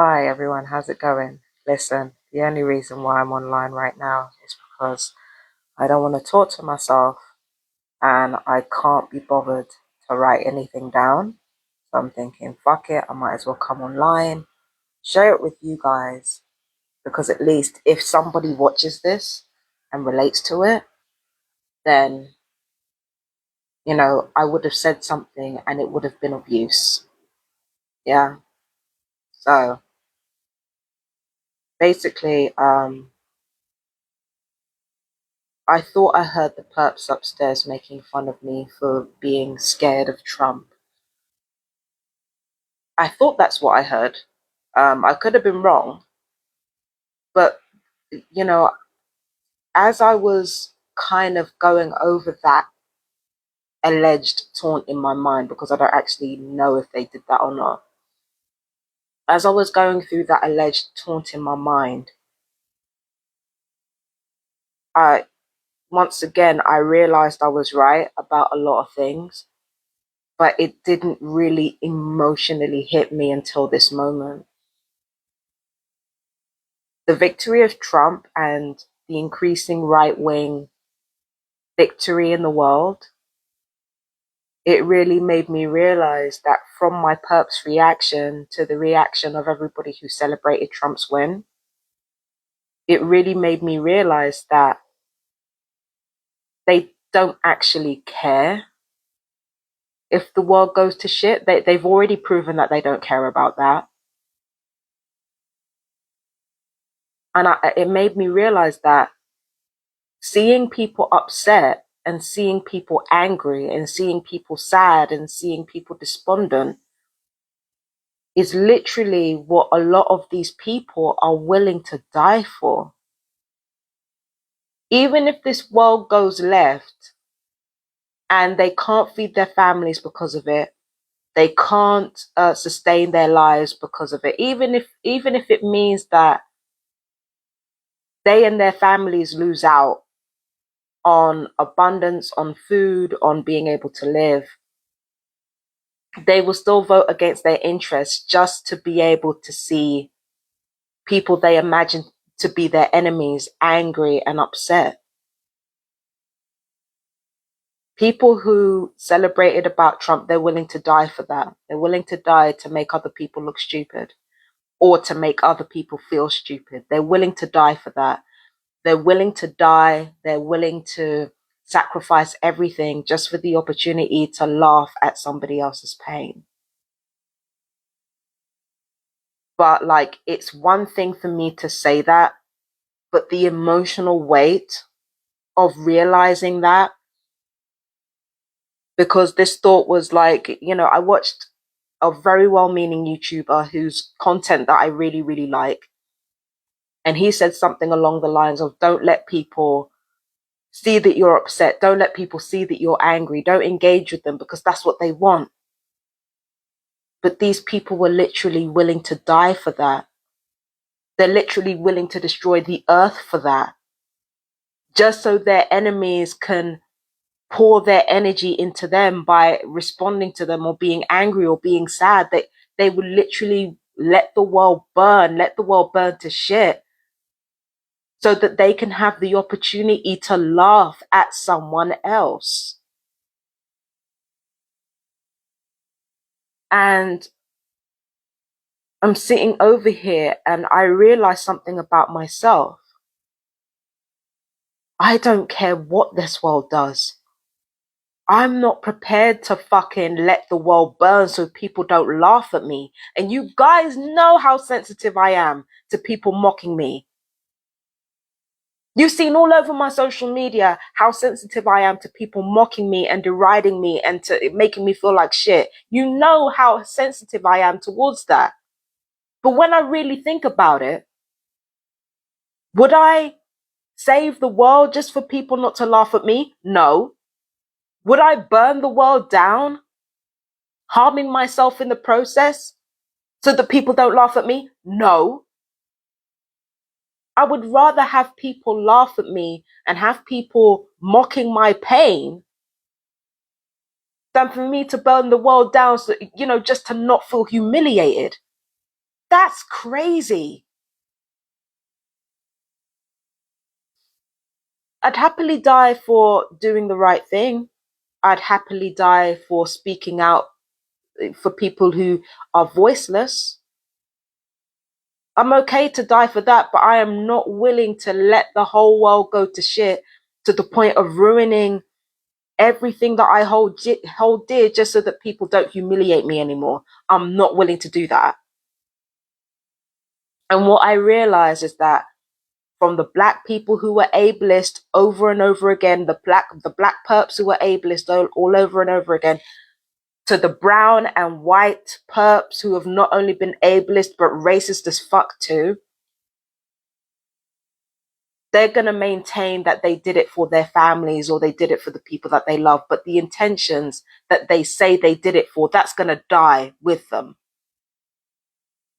Hi everyone, how's it going? Listen, the only reason why I'm online right now is because I don't want to talk to myself and I can't be bothered to write anything down. So I'm thinking, fuck it, I might as well come online, share it with you guys, because at least if somebody watches this and relates to it, then, I would have said something and it would have been of use. Yeah. So basically, I thought I heard the perps upstairs making fun of me for being scared of Trump. I thought that's what I heard. I could have been wrong, but you know, as I was kind of going over that alleged taunt in my mind, because I don't actually know if they did that or not, as I was going through that alleged taunt in my mind, I once again I realized I was right about a lot of things, but it didn't really emotionally hit me until this moment. The victory of Trump and the increasing right wing victory in the world, it really made me realize that from my perp's reaction to the reaction of everybody who celebrated Trump's win, it really made me realize that they don't actually care if the world goes to shit. They've already proven that they don't care about that. And it made me realize that seeing people upset and seeing people angry and seeing people sad and seeing people despondent is literally what a lot of these people are willing to die for. Even if this world goes left and they can't feed their families because of it, they can't sustain their lives because of it. Even if it means that they and their families lose out on abundance, on food, on being able to live, they will still vote against their interests just to be able to see people they imagine to be their enemies angry and upset. People who celebrated about Trump, they're willing to die for that. They're willing to die to make other people look stupid or to make other people feel stupid. They're willing to die for that. They're willing to die. They're willing to sacrifice everything just for the opportunity to laugh at somebody else's pain. But like, it's one thing for me to say that, but the emotional weight of realizing that, because this thought was like, I watched a very well-meaning YouTuber whose content that I really, really like. And he said something along the lines of, don't let people see that you're upset. Don't let people see that you're angry. Don't engage with them because that's what they want. But these people were literally willing to die for that. They're literally willing to destroy the earth for that, just so their enemies can pour their energy into them by responding to them or being angry or being sad. They would literally let the world burn to shit, so that they can have the opportunity to laugh at someone else. And I'm sitting over here and I realize something about myself. I don't care what this world does. I'm not prepared to fucking let the world burn so people don't laugh at me. And you guys know how sensitive I am to people mocking me. You've seen all over my social media how sensitive I am to people mocking me and deriding me and to making me feel like shit. You know how sensitive I am towards that. But when I really think about it, would I save the world just for people not to laugh at me? No. Would I burn the world down, harming myself in the process so that people don't laugh at me? No. I would rather have people laugh at me and have people mocking my pain than for me to burn the world down, so, just to not feel humiliated. That's crazy. I'd happily die for doing the right thing. I'd happily die for speaking out for people who are voiceless. I'm okay to die for that, but I am not willing to let the whole world go to shit to the point of ruining everything that I hold dear just so that people don't humiliate me anymore. I'm not willing to do that. And what I realize is that from the black people who were ableist over and over again, the black perps who were ableist all over and over again, to the brown and white perps who have not only been ableist but racist as fuck too, they're going to maintain that they did it for their families or they did it for the people that they love. But the intentions that they say they did it for, that's going to die with them.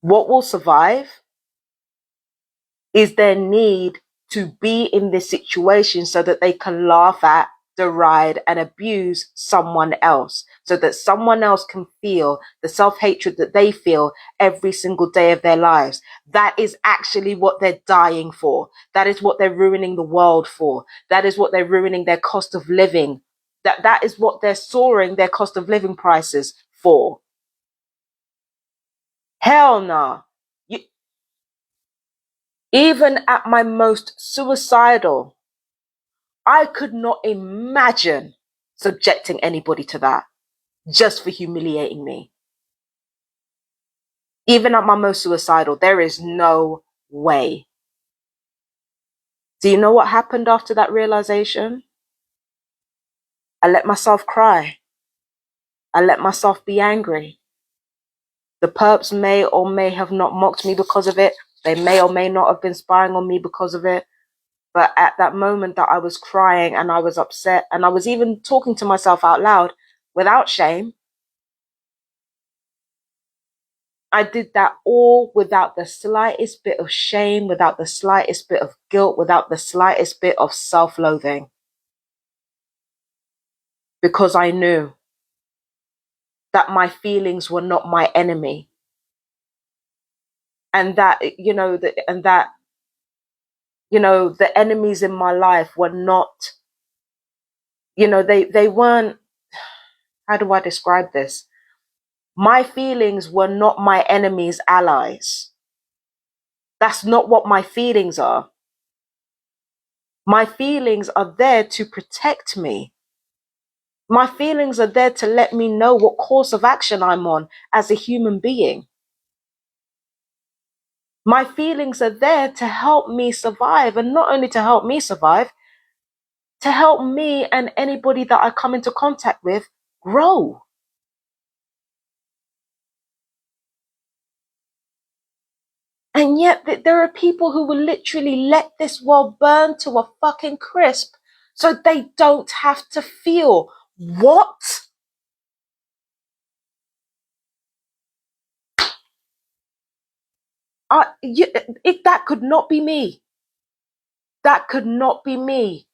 What will survive is their need to be in this situation so that they can laugh at, deride, and abuse someone else, so that someone else can feel the self-hatred that they feel every single day of their lives. That is actually what they're dying for. That is what they're ruining the world for. That is what they're ruining their cost of living. That is what they're soaring their cost of living prices for. Hell nah. Even at my most suicidal, I could not imagine subjecting anybody to that just for humiliating me. Even at my most suicidal, there is no way. Do you know what happened after that realization? I let myself cry. I let myself be angry. The perps may or may have not mocked me because of it. They may or may not have been spying on me because of it. But at that moment that I was crying and I was upset and I was even talking to myself out loud without shame, I did that all without the slightest bit of shame, without the slightest bit of guilt, without the slightest bit of self-loathing. Because I knew that my feelings were not my enemy. And that, the enemies in my life were not, they weren't, how do I describe this? My feelings were not my enemy's allies. That's not what my feelings are. My feelings are there to protect me. My feelings are there to let me know what course of action I'm on as a human being. My feelings are there to help me survive, and not only to help me survive, to help me and anybody that I come into contact with grow. And yet there are people who will literally let this world burn to a fucking crisp so they don't have to feel. What? That could not be me. That could not be me.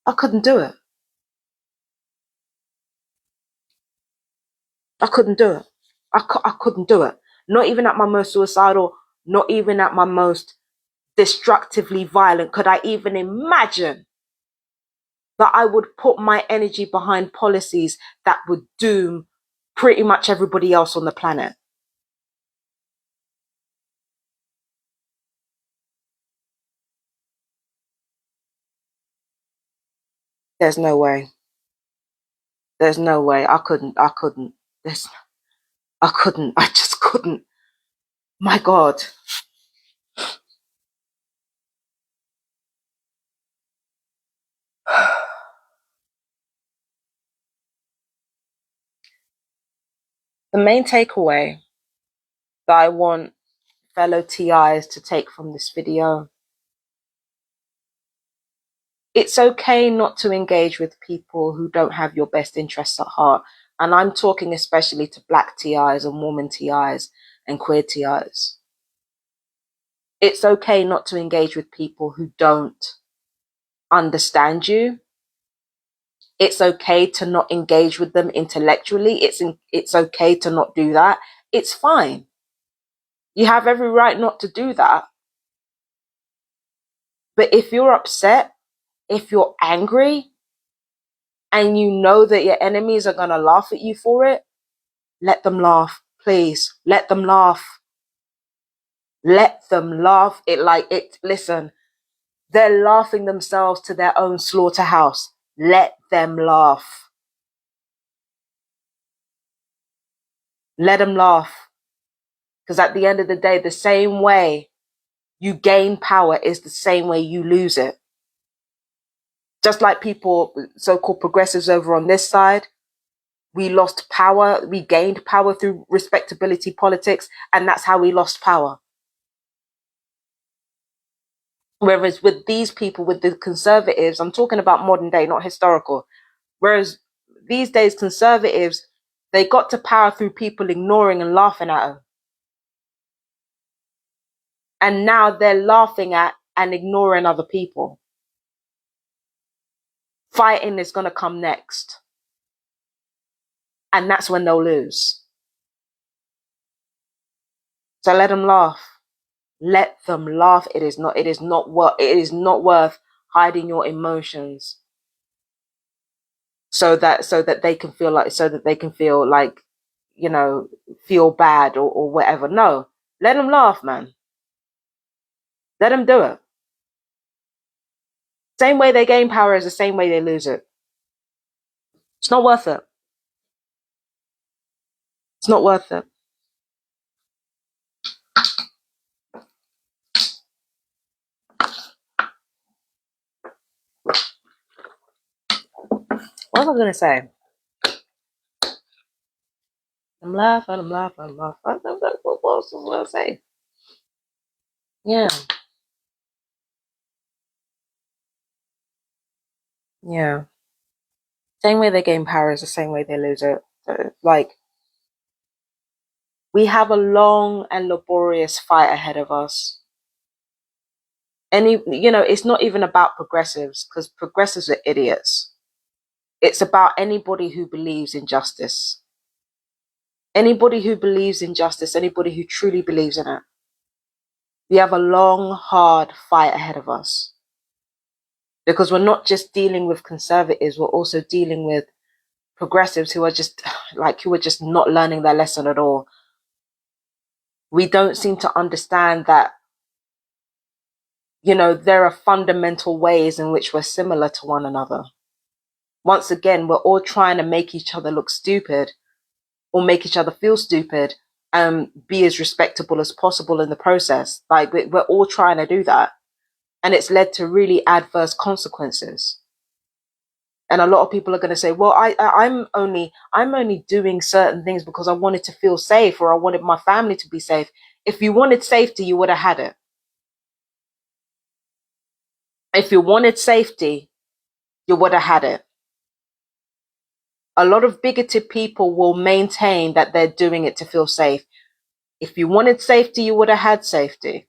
I couldn't do it. I couldn't do it. I couldn't do it. Not even at my most suicidal, not even at my most destructively violent could I even imagine that I would put my energy behind policies that would doom pretty much everybody else on the planet. There's no way. There's no way. I couldn't. I couldn't. I just couldn't. My God. The main takeaway that I want fellow TIs to take from this video: it's okay not to engage with people who don't have your best interests at heart. And I'm talking especially to black TIs and woman TIs and queer TIs. It's okay not to engage with people who don't understand you. It's okay to not engage with them intellectually. It's okay to not do that. It's fine. You have every right not to do that. But if you're upset, if you're angry, and you know that your enemies are going to laugh at you for it, let them laugh. Please, let them laugh. Let them laugh. Listen, they're laughing themselves to their own slaughterhouse. Let them laugh. Let them laugh. Because at the end of the day, the same way you gain power is the same way you lose it. Just like people, so-called progressives over on this side, we lost power, we gained power through respectability politics, and that's how we lost power. Whereas with these people, with the conservatives, I'm talking about modern day, not historical. Whereas these days, conservatives, they got to power through people ignoring and laughing at them. And now they're laughing at and ignoring other people. Fighting is going to come next. And that's when they'll lose. So let them laugh. Let them laugh. It is not worth hiding your emotions so that they can feel like, you know, feel bad or whatever. No, let them laugh, man. Let them do it. Same way they gain power is the same way they lose it. It's not worth it. It's not worth it. What was I gonna say? I'm laughing. What else was I gonna say? Yeah. Yeah. Same way they gain power is the same way they lose it. So, like, we have a long and laborious fight ahead of us. It's not even about progressives, because progressives are idiots. It's about anybody who believes in justice. Anybody who believes in justice, anybody who truly believes in it. We have a long, hard fight ahead of us. Because we're not just dealing with conservatives, we're also dealing with progressives who are just not learning their lesson at all. We don't seem to understand that, there are fundamental ways in which we're similar to one another. Once again, we're all trying to make each other look stupid or make each other feel stupid and be as respectable as possible in the process. Like, we're all trying to do that. And it's led to really adverse consequences. And a lot of people are going to say, well, I'm only doing certain things because I wanted to feel safe, or I wanted my family to be safe. If you wanted safety, you would have had it. If you wanted safety, you would have had it. A lot of bigoted people will maintain that they're doing it to feel safe. If you wanted safety, you would have had safety.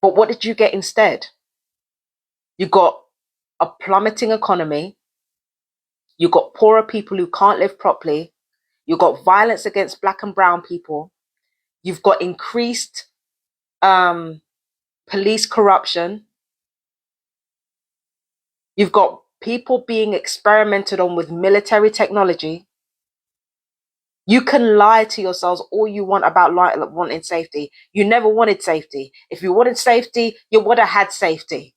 But what did you get instead? You got a plummeting economy. You got poorer people who can't live properly. You got violence against black and brown people. You've got increased police corruption. You've got people being experimented on with military technology. You can lie to yourselves all you want about wanting safety. You never wanted safety. If you wanted safety, you would have had safety.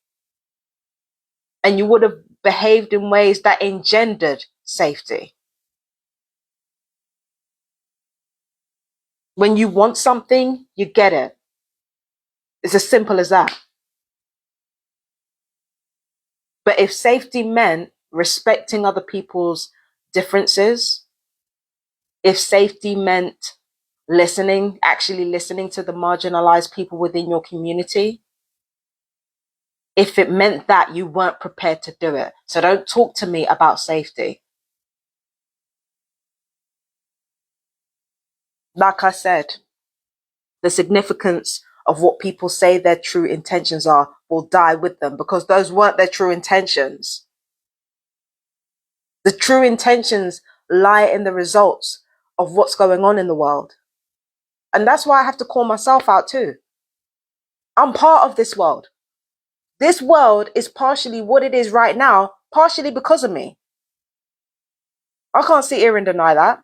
And you would have behaved in ways that engendered safety. When you want something, you get it. It's as simple as that. But if safety meant respecting other people's differences, if safety meant actually listening to the marginalized people within your community, if it meant that, you weren't prepared to do it. So don't talk to me about safety. Like I said, the significance of what people say their true intentions are will die with them, because those weren't their true intentions. The true intentions lie in the results of what's going on in the world. And that's why I have to call myself out too. I'm part of this world. This world is partially what it is right now, partially because of me. I can't sit here and deny that.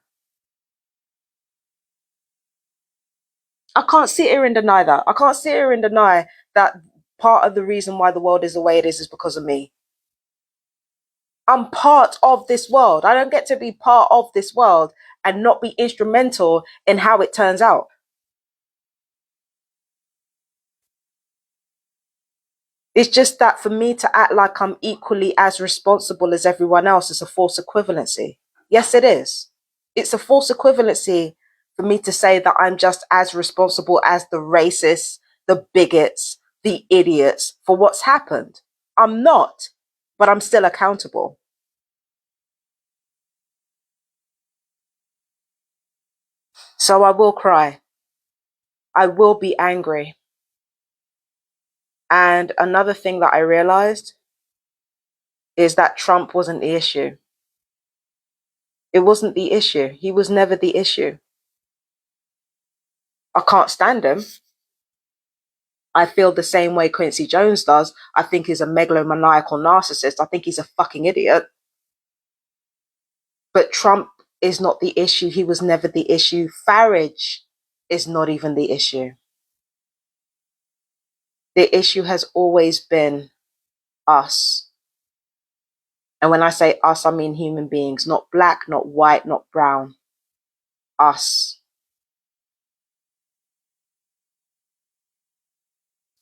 I can't sit here and deny that. I can't sit here and deny that part of the reason why the world is the way it is because of me. I'm part of this world. I don't get to be part of this world and not be instrumental in how it turns out. It's just that for me to act like I'm equally as responsible as everyone else is a false equivalency. Yes, it is. It's a false equivalency for me to say that I'm just as responsible as the racists, the bigots, the idiots for what's happened. I'm not, but I'm still accountable. So I will cry. I will be angry. And another thing that I realized is that Trump wasn't the issue. It wasn't the issue. He was never the issue. I can't stand him. I feel the same way Quincy Jones does. I think he's a megalomaniacal narcissist. I think he's a fucking idiot. But Trump is not the issue. He was never the issue. Farage is not even the issue. The issue has always been us. And when I say us, I mean human beings, not black, not white, not brown. Us.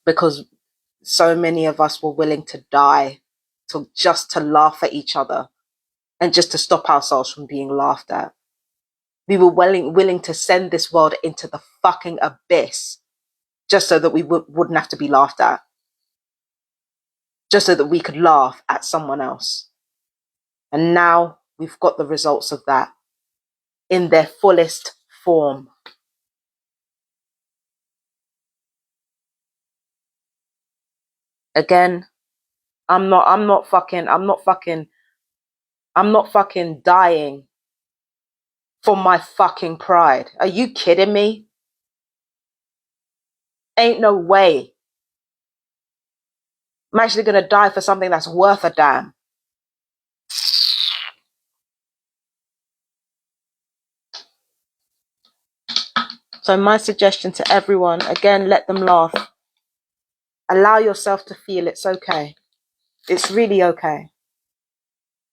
Because so many of us were willing to die just to laugh at each other and just to stop ourselves from being laughed at. We were willing to send this world into the fucking abyss just so that we wouldn't have to be laughed at. Just so that we could laugh at someone else. And now we've got the results of that in their fullest form. Again, I'm not fucking dying for my fucking pride. Are you kidding me? Ain't no way. I'm actually gonna die for something that's worth a damn. So my suggestion to everyone, again, let them laugh. Allow yourself to feel it's okay. It's really okay.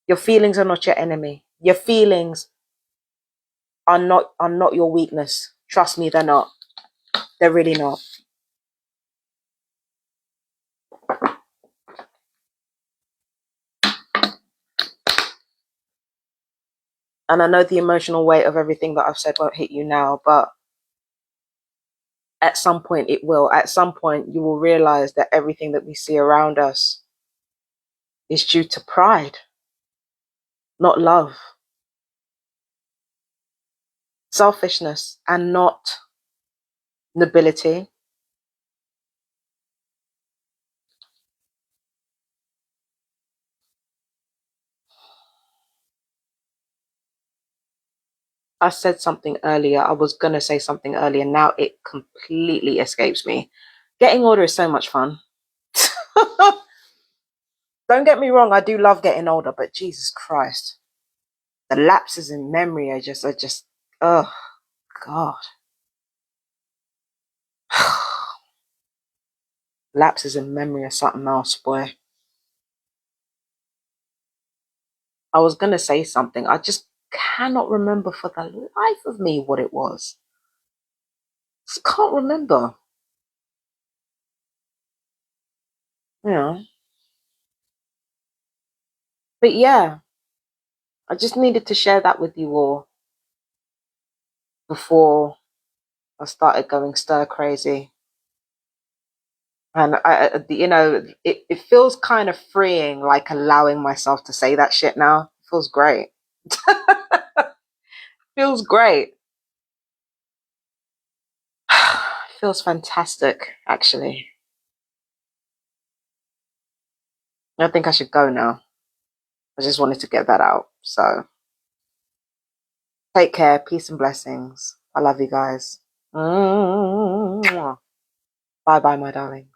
Your feelings are not your enemy. Your feelings are not your weakness. Trust me, they're not. They're really not. And I know the emotional weight of everything that I've said won't hit you now, but at some point it will. At some point you will realize that everything that we see around us is due to pride, not love. Selfishness and not nobility. I said something earlier. I was going to say something earlier. Now it completely escapes me. Getting older is so much fun. Don't get me wrong. I do love getting older, but Jesus Christ, the lapses in memory are just, oh God. Lapses in memory are something else, boy. I was going to say something. I just cannot remember for the life of me what it was. Just can't remember. You know. But yeah, I just needed to share that with you all before I started going stir crazy. And it feels kind of freeing, like allowing myself to say that shit now. It feels great. Feels great. Feels fantastic, actually. I think I should go now. I just wanted to get that out. So take care, peace and blessings. I love you guys. Bye bye, my darling.